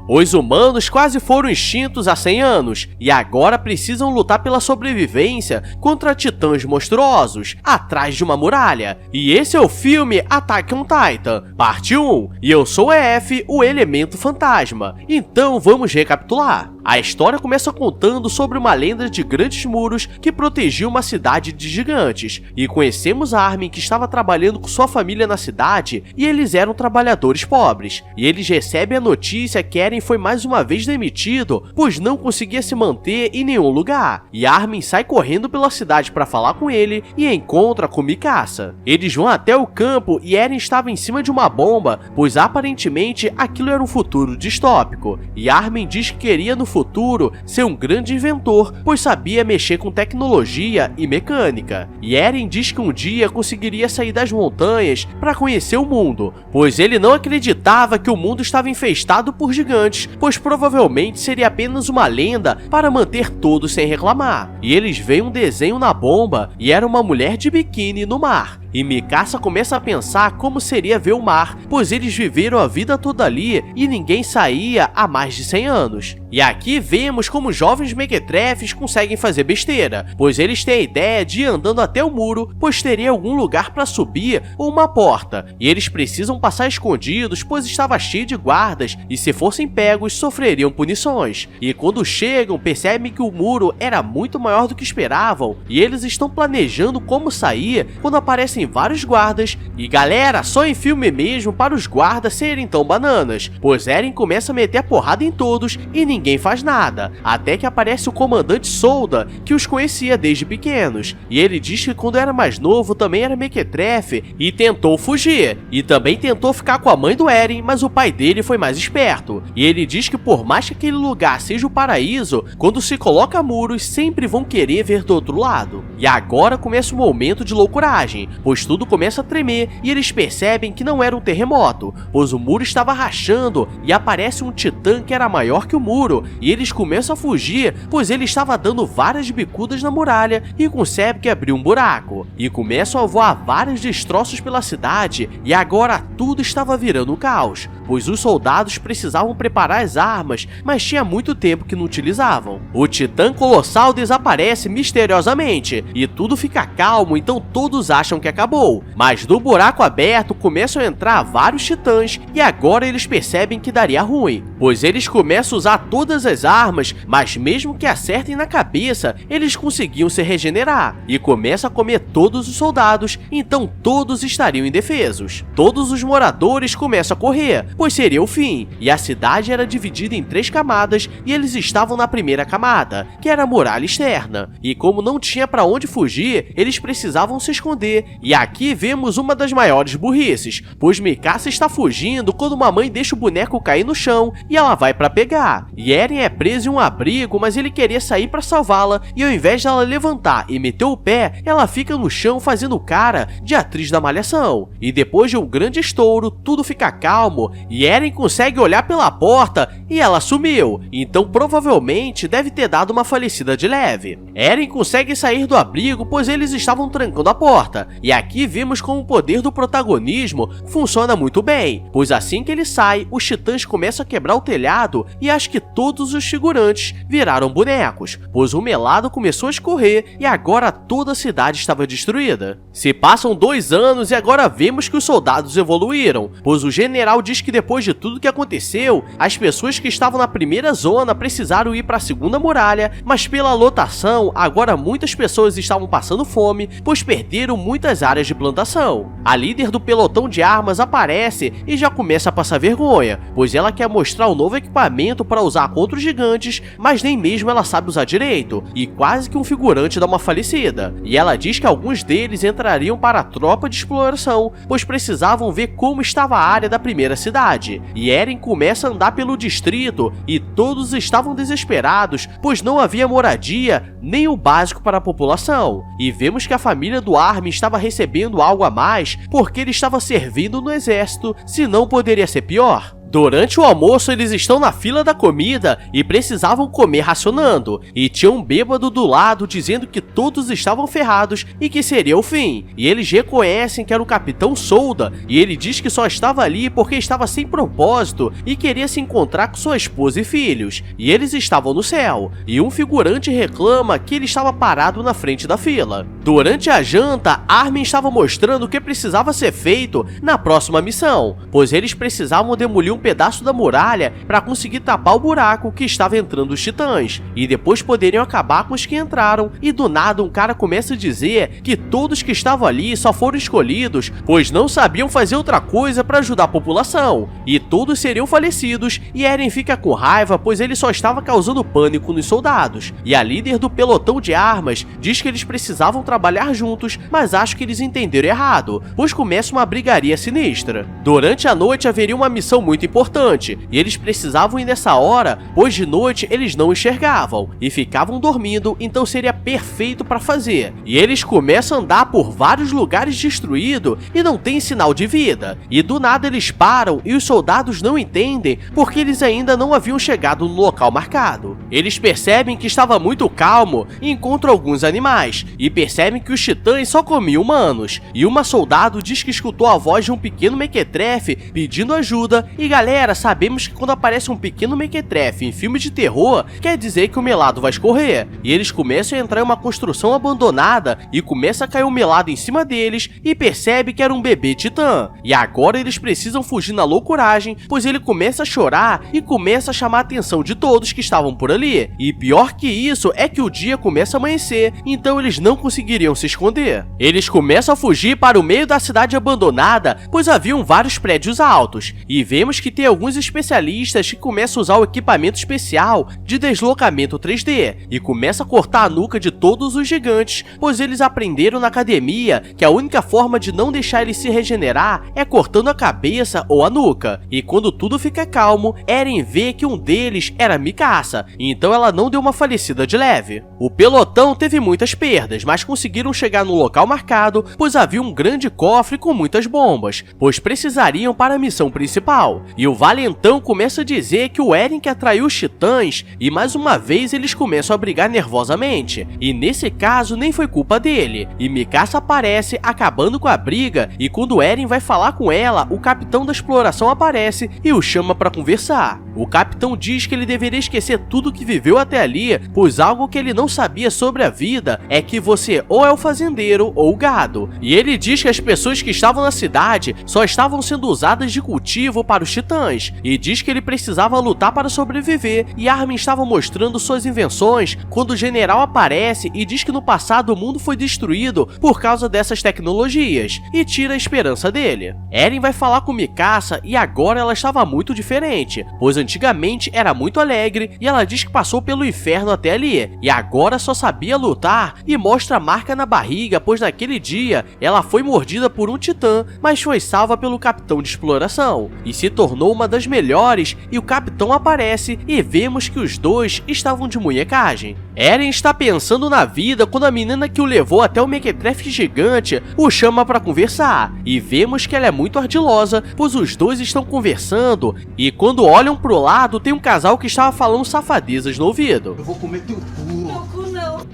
Os humanos quase foram extintos há 100 anos e agora precisam lutar pela sobrevivência contra titãs monstruosos atrás de uma muralha. E esse é o filme Attack on Titan, parte 1. E eu sou o EF, o Elemento Fantasma. Então vamos recapitular. A história começa contando sobre uma lenda de grandes muros que protegia uma cidade de gigantes, e conhecemos Armin, que estava trabalhando com sua família na cidade, e eles eram trabalhadores pobres. E eles recebem a notícia que Eren foi mais uma vez demitido, pois não conseguia se manter em nenhum lugar. E Armin sai correndo pela cidade para falar com ele e encontra com Mikasa. Eles vão até o campo e Eren estava em cima de uma bomba, pois aparentemente aquilo era um futuro distópico. E Armin diz que queria no futuro ser um grande inventor, pois sabia mexer com tecnologia e mecânica. E Eren diz que um dia conseguiria sair das montanhas para conhecer o mundo, pois ele não acreditava que o mundo estava infestado por gigantes, pois provavelmente seria apenas uma lenda para manter todos sem reclamar. E eles veem um desenho na bomba e era uma mulher de biquíni no mar. E Mikasa começa a pensar como seria ver o mar, pois eles viveram a vida toda ali e ninguém saía há mais de 100 anos. E aqui vemos como jovens mequetrefes conseguem fazer besteira, pois eles têm a ideia de ir andando até o muro, pois teria algum lugar para subir ou uma porta, e eles precisam passar escondidos, pois estava cheio de guardas e se fossem pegos sofreriam punições. E quando chegam, percebem que o muro era muito maior do que esperavam, e eles estão planejando como sair quando aparecem vários guardas. E galera, só em filme mesmo para os guardas serem tão bananas, pois Eren começa a meter a porrada em todos e ninguém faz nada, até que aparece o comandante Solda, que os conhecia desde pequenos, e ele diz que quando era mais novo também era mequetrefe e tentou fugir, e também tentou ficar com a mãe do Eren, mas o pai dele foi mais esperto, e ele diz que por mais que aquele lugar seja o paraíso, quando se coloca muros sempre vão querer ver do outro lado. E agora começa o momento de loucuragem, pois tudo começa a tremer e eles percebem que não era um terremoto, pois o muro estava rachando e aparece um titã que era maior que o muro, e eles começam a fugir, pois ele estava dando várias bicudas na muralha e consegue que abriu um buraco, e começam a voar vários destroços pela cidade, e agora tudo estava virando um caos, pois os soldados precisavam preparar as armas, mas tinha muito tempo que não utilizavam. O titã colossal desaparece misteriosamente, e tudo fica calmo, então todos acham que acabou, mas do buraco aberto começam a entrar vários titãs, e agora eles percebem que daria ruim, pois eles começam a usar todas as armas, mas mesmo que acertem na cabeça, eles conseguiam se regenerar, e começam a comer todos os soldados, então todos estariam indefesos. Todos os moradores começam a correr, pois seria o fim, e a cidade era dividida em 3 camadas, e eles estavam na primeira camada, que era a muralha externa, e como não tinha para onde fugir, eles precisavam se esconder, e aqui vemos uma das maiores burrices, pois Mikasa está fugindo quando uma mãe deixa o boneco cair no chão, e ela vai para pegar, e Eren é preso em um abrigo, mas ele queria sair para salvá-la, e ao invés dela levantar e meter o pé, ela fica no chão fazendo cara de atriz da Malhação. E depois de um grande estouro, tudo fica calmo, e Eren consegue olhar pela porta e ela sumiu, então provavelmente deve ter dado uma falecida de leve. Eren consegue sair do abrigo, pois eles estavam trancando a porta, e aqui vimos como o poder do protagonismo funciona muito bem, pois assim que ele sai, os titãs começam a quebrar o telhado e acho que todos os figurantes viraram bonecos, pois o melado começou a escorrer e agora toda a cidade estava destruída. Se passam 2 anos e agora vemos que os soldados evoluíram, pois o general diz que depois de tudo que aconteceu, as pessoas que estavam na primeira zona precisaram ir para a segunda muralha, mas pela lotação, agora muitas pessoas estavam passando fome, pois perderam muitas áreas de plantação. A líder do pelotão de armas aparece e já começa a passar vergonha, pois ela quer mostrar o novo equipamento para usar contra os gigantes, mas nem mesmo ela sabe usar direito, e quase que um figurante dá uma falecida. E ela diz que alguns deles entrariam para a tropa de exploração, pois precisavam ver como estava a área da primeira cidade. E Eren começa a andar pelo distrito e todos estavam desesperados, pois não havia moradia nem o básico para a população. E vemos que a família do Armin estava recebendo algo a mais porque ele estava servindo no exército, senão poderia ser pior. Durante o almoço, eles estão na fila da comida e precisavam comer racionando, e tinha um bêbado do lado dizendo que todos estavam ferrados e que seria o fim, e eles reconhecem que era o Capitão Solda, e ele diz que só estava ali porque estava sem propósito e queria se encontrar com sua esposa e filhos, e eles estavam no céu, e um figurante reclama que ele estava parado na frente da fila. Durante a janta, Armin estava mostrando o que precisava ser feito na próxima missão, pois eles precisavam demolir um pedaço da muralha para conseguir tapar o buraco que estava entrando os titãs, e depois poderiam acabar com os que entraram, e do nada um cara começa a dizer que todos que estavam ali só foram escolhidos, pois não sabiam fazer outra coisa para ajudar a população, e todos seriam falecidos, e Eren fica com raiva pois ele só estava causando pânico nos soldados, e a líder do pelotão de armas diz que eles precisavam trabalhar juntos, mas acho que eles entenderam errado, pois começa uma brigaria sinistra. Durante a noite haveria uma missão muito importante, e eles precisavam ir nessa hora, pois de noite eles não enxergavam, e ficavam dormindo, então seria perfeito para fazer. E eles começam a andar por vários lugares destruídos e não tem sinal de vida, e do nada eles param e os soldados não entendem porque eles ainda não haviam chegado no local marcado. Eles percebem que estava muito calmo e encontram alguns animais, e percebem que os titãs só comiam humanos, e uma soldado diz que escutou a voz de um pequeno mequetrefe pedindo ajuda, e galera, sabemos que quando aparece um pequeno mequetrefe em filme de terror, quer dizer que o melado vai escorrer, e eles começam a entrar em uma construção abandonada, e começa a cair um melado em cima deles, e percebe que era um bebê titã, e agora eles precisam fugir na loucuragem, pois ele começa a chorar, e começa a chamar a atenção de todos que estavam por ali, e pior que isso é que o dia começa a amanhecer, então eles não conseguiriam se esconder. Eles começam a fugir para o meio da cidade abandonada, pois haviam vários prédios altos, e vemos que tem alguns especialistas que começam a usar o equipamento especial de deslocamento 3D, e começa a cortar a nuca de todos os gigantes, pois eles aprenderam na academia que a única forma de não deixar ele se regenerar é cortando a cabeça ou a nuca, e quando tudo fica calmo, Eren vê que um deles era Mikasa, então ela não deu uma falecida de leve. O pelotão teve muitas perdas, mas conseguiram chegar no local marcado, pois havia um grande cofre com muitas bombas, pois precisariam para a missão principal, e o valentão começa a dizer que o Eren que atraiu os titãs, e mais uma vez eles começam a brigar nervosamente, e nesse caso nem foi culpa dele, e Mikasa aparece acabando com a briga, e quando Eren vai falar com ela, o capitão da exploração aparece e o chama para conversar. O capitão diz que ele deveria esquecer tudo que viveu até ali, pois algo que ele não sabia sobre a vida é que você ou é o fazendeiro ou o gado, e ele diz que as pessoas que estavam na cidade só estavam sendo usadas de cultivo para os titãs, e diz que ele precisava lutar para sobreviver, e Armin estava mostrando suas invenções quando o general aparece e diz que no passado o mundo foi destruído por causa dessas tecnologias, e tira a esperança dele. Eren vai falar com Mikasa e agora ela estava muito diferente, pois antigamente era muito alegre e ela diz que passou pelo inferno até ali, e agora só sabia lutar, e mostra a marca na barriga, pois naquele dia ela foi mordida por um titã, mas foi salva pelo capitão de exploração, e se tornou uma das melhores, e o capitão aparece e vemos que os dois estavam de munhecagem. Eren está pensando na vida quando a menina que o levou até o mequetrefe gigante o chama para conversar, e vemos que ela é muito ardilosa, pois os dois estão conversando, e quando olham pro lado tem um casal que estava falando safadezas no ouvido. Eu vou comer teu cu.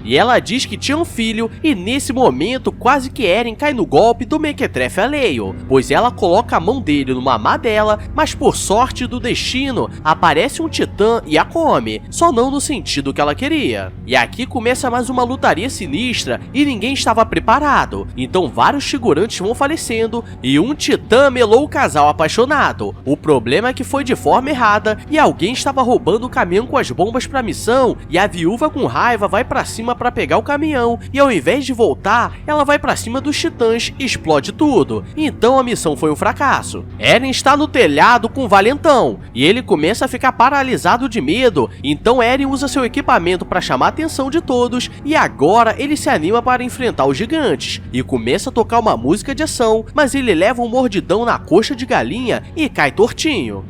E ela diz que tinha um filho, e nesse momento quase que Eren cai no golpe do mequetrefe alheio, pois ela coloca a mão dele no mamá dela, mas por sorte do destino, aparece um titã e a come, só não no sentido que ela queria. E aqui começa mais uma lutaria sinistra e ninguém estava preparado, então vários figurantes vão falecendo e um titã melou o casal apaixonado. O problema é que foi de forma errada e alguém estava roubando o caminhão com as bombas para a missão, e a viúva com raiva vai para cima para pegar o caminhão, e ao invés de voltar, ela vai para cima dos titãs e explode tudo. Então a missão foi um fracasso. Eren está no telhado com o valentão, e ele começa a ficar paralisado de medo, então Eren usa seu equipamento para chamar a atenção de todos, e agora ele se anima para enfrentar os gigantes, e começa a tocar uma música de ação, mas ele leva um mordidão na coxa de galinha e cai tortinho.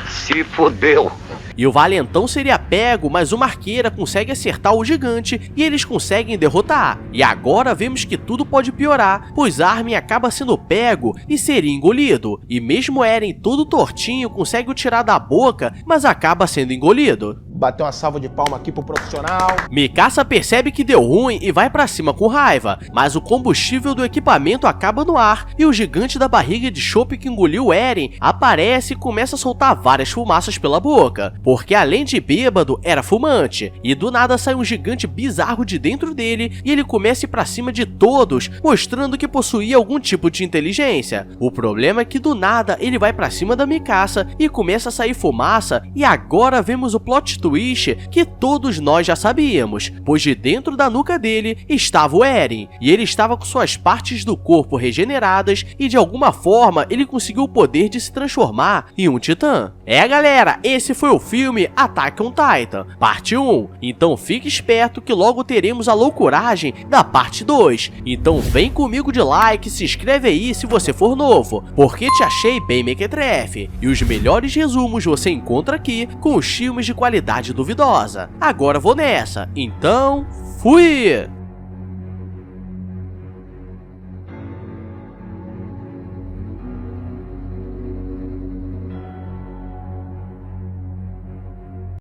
Se fodeu. e o valentão seria pego, mas uma arqueira consegue acertar o gigante e eles conseguem derrotar. E agora vemos que tudo pode piorar, pois Armin acaba sendo pego e seria engolido, e mesmo Eren todo tortinho consegue o tirar da boca, mas acaba sendo engolido. Bateu uma salva de palma aqui pro profissional. Mikasa percebe que deu ruim e vai pra cima com raiva, mas o combustível do equipamento acaba no ar e o gigante da barriga de chope que engoliu Eren aparece e começa a soltar várias fumaças pela boca, porque além de bêbado, era fumante, e do nada sai um gigante bizarro de dentro dele e ele começa a ir pra cima de todos, mostrando que possuía algum tipo de inteligência. O problema é que do nada ele vai pra cima da Mikasa e começa a sair fumaça, e agora vemos o plot twist que todos nós já sabíamos, pois de dentro da nuca dele estava o Eren, e ele estava com suas partes do corpo regeneradas e de alguma forma ele conseguiu o poder de se transformar em um titã. Galera, esse foi o filme Attack on Titan, parte 1, então fique esperto que logo teremos a loucuragem da parte 2, então vem comigo de like, se inscreve aí se você for novo, porque te achei bem mequetrefe, e os melhores resumos você encontra aqui com os filmes de qualidade duvidosa. Agora vou nessa, então fui!